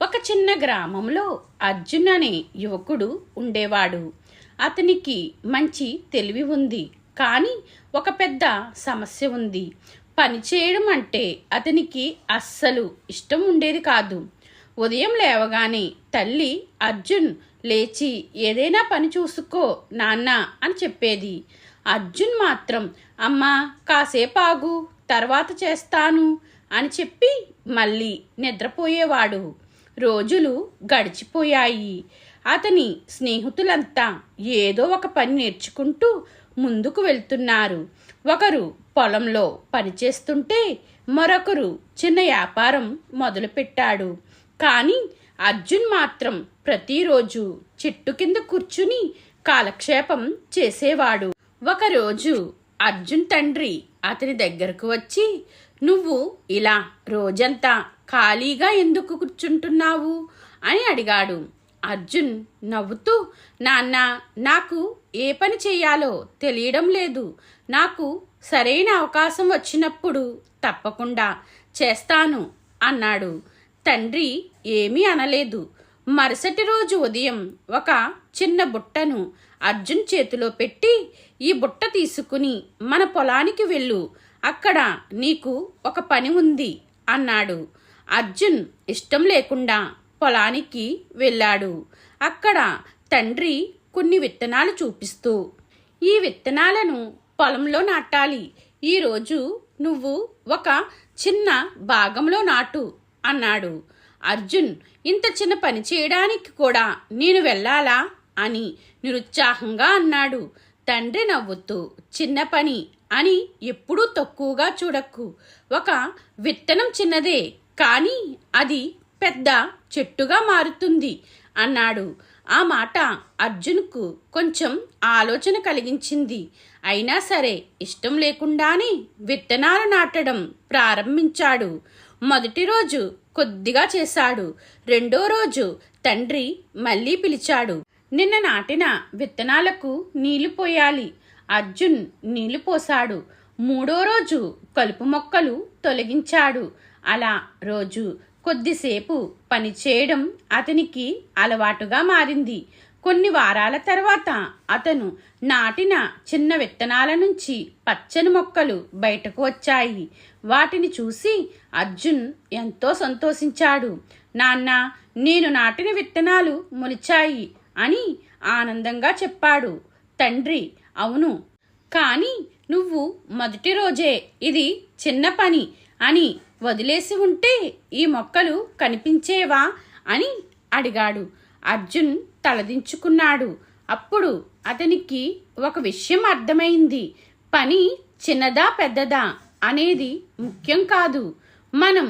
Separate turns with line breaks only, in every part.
ఒక చిన్న గ్రామంలో అర్జున్ అనే యువకుడు ఉండేవాడు. అతనికి మంచి తెలివి ఉంది, కానీ ఒక పెద్ద సమస్య ఉంది. పని చేయడం అంటే అతనికి అస్సలు ఇష్టం ఉండేది కాదు. ఉదయం లేవగానే తల్లి అర్జున్ లేచి ఏదైనా పని చూసుకో నాన్న అని చెప్పేది. అర్జున్ మాత్రం అమ్మా కాసేపు ఆగు, తర్వాత చేస్తాను అని చెప్పి మళ్ళీ నిద్రపోయేవాడు. రోజులు గడిచిపోయాయి. అతని స్నేహితులంతా ఏదో ఒక పని నేర్చుకుంటూ ముందుకు వెళ్తున్నారు. ఒకరు పొలంలో పనిచేస్తుంటే మరొకరు చిన్న వ్యాపారం మొదలుపెట్టాడు. కానీ అర్జున్ మాత్రం ప్రతిరోజు చెట్టు కింద కూర్చుని కాలక్షేపం చేసేవాడు. ఒకరోజు అర్జున్ తండ్రి అతని దగ్గరకు వచ్చి, నువ్వు ఇలా రోజంతా ఖాళీగా ఎందుకు కూర్చుంటున్నావు అని అడిగాడు. అర్జున్ నవ్వుతూ, నాన్న, నాకు ఏ పని చేయాలో తెలియడం లేదు. నాకు సరైన అవకాశం వచ్చినప్పుడు తప్పకుండా చేస్తాను అన్నాడు. తండ్రి ఏమీ అనలేదు. మరుసటి రోజు ఉదయం ఒక చిన్న బుట్టను అర్జున్ చేతిలో పెట్టి, ఈ బుట్ట తీసుకుని మన పొలానికి వెళ్ళు, అక్కడ నీకు ఒక పని ఉంది అన్నాడు. అర్జున్ ఇష్టం లేకుండా పొలానికి వెళ్ళాడు. అక్కడ తండ్రి కొన్ని విత్తనాలు చూపిస్తూ, ఈ విత్తనాలను పొలంలో నాటాలి. ఈరోజు నువ్వు ఒక చిన్న భాగంలో నాటు అన్నాడు. అర్జున్ ఇంత చిన్న పని చేయడానికి కూడా నేను వెళ్ళాలా అని నిరుత్సాహంగా అన్నాడు. తండ్రి నవ్వుతూ, చిన్న పని అని ఎప్పుడూ తక్కువగా చూడకు. ఒక విత్తనం చిన్నదే, కానీ అది పెద్ద చెట్టుగా మారుతుంది అన్నాడు. ఆ మాట అర్జున్కు కొంచెం ఆలోచన కలిగించింది. అయినా సరే ఇష్టం లేకుండానే విత్తనాలు నాటడం ప్రారంభించాడు. మొదటి రోజు కొద్దిగా చేశాడు. రెండో రోజు తండ్రి మళ్ళీ పిలిచాడు. నిన్న నాటిన విత్తనాలకు నీళ్లు పోయాలి. అర్జున్ నీళ్లు పోశాడు. మూడో రోజు కలుపు మొక్కలు తొలగించాడు. అలా రోజు కొద్దిసేపు పని చేయడం అతనికి అలవాటుగా మారింది. కొన్ని వారాల తర్వాత అతను నాటిన చిన్న విత్తనాల నుంచి పచ్చని మొక్కలు బయటకు వచ్చాయి. వాటిని చూసి అర్జున్ ఎంతో సంతోషించాడు. నాన్న, నేను నాటిన విత్తనాలు మొలిచాయి అని ఆనందంగా చెప్పాడు. తండ్రి, అవును, కానీ నువ్వు మొదటి రోజే ఇది చిన్న పని అని వదిలేసి ఉంటే ఈ మొక్కలు కనిపించేవా అని అడిగాడు. అర్జున్ తలదించుకున్నాడు. అప్పుడు అతనికి ఒక విషయం అర్థమైంది. పని చిన్నదా పెద్దదా అనేది ముఖ్యం కాదు, మనం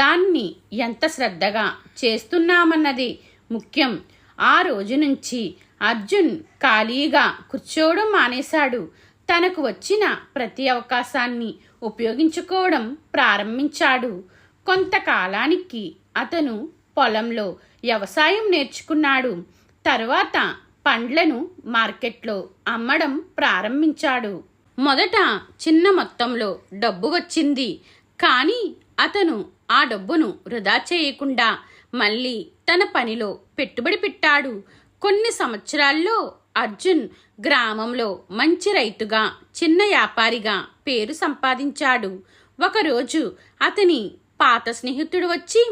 దాన్ని ఎంత శ్రద్ధగా చేస్తున్నామన్నది ముఖ్యం. ఆ రోజు నుంచి అర్జున్ ఖాళీగా కూర్చోవడం మానేశాడు. తనకు వచ్చిన ప్రతి అవకాశాన్ని ఉపయోగించుకోవడం ప్రారంభించాడు. కొంతకాలానికి అతను పొలంలో వ్యవసాయం నేర్చుకున్నాడు. తర్వాత పండ్లను మార్కెట్లో అమ్మడం ప్రారంభించాడు. మొదట చిన్న మొత్తంలో డబ్బు వచ్చింది, కానీ అతను ఆ డబ్బును వృధా చేయకుండా మళ్ళీ తన పనిలో పెట్టుబడి పెట్టాడు. కొన్ని సంవత్సరాల్లో అర్జున్ గ్రామంలో మంచి రైతుగా, చిన్న వ్యాపారిగా పేరు సంపాదించాడు. ఒకరోజు అతని పాత స్నేహితుడు వచ్చి,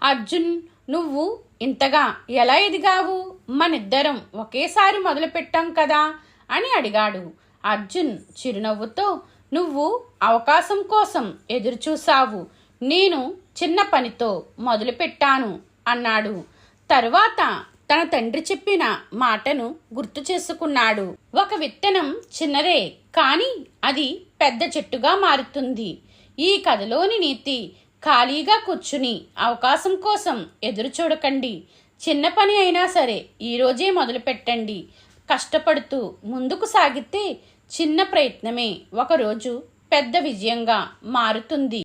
అర్జున్, నువ్వు ఇంతగా ఎలా ఎదిగావు? మనిద్దరం ఒకేసారి మొదలుపెట్టాం కదా అని అడిగాడు. అర్జున్ చిరునవ్వుతో, నువ్వు అవకాశం కోసం ఎదురుచూశావు, నేను చిన్న పనితో మొదలుపెట్టాను అన్నాడు. తరువాత తన తండ్రి చెప్పిన మాటను గుర్తు చేసుకున్నాడు. ఒక విత్తనం చిన్నదే, కానీ అది పెద్ద చెట్టుగా మారుతుంది. ఈ కథలోని నీతి, ఖాళీగా కూర్చుని అవకాశం కోసం ఎదురు చూడకండి. చిన్న పని అయినా సరే ఈరోజే మొదలు పెట్టండి. కష్టపడుతూ ముందుకు సాగితే చిన్న ప్రయత్నమే ఒకరోజు పెద్ద విజయంగా మారుతుంది.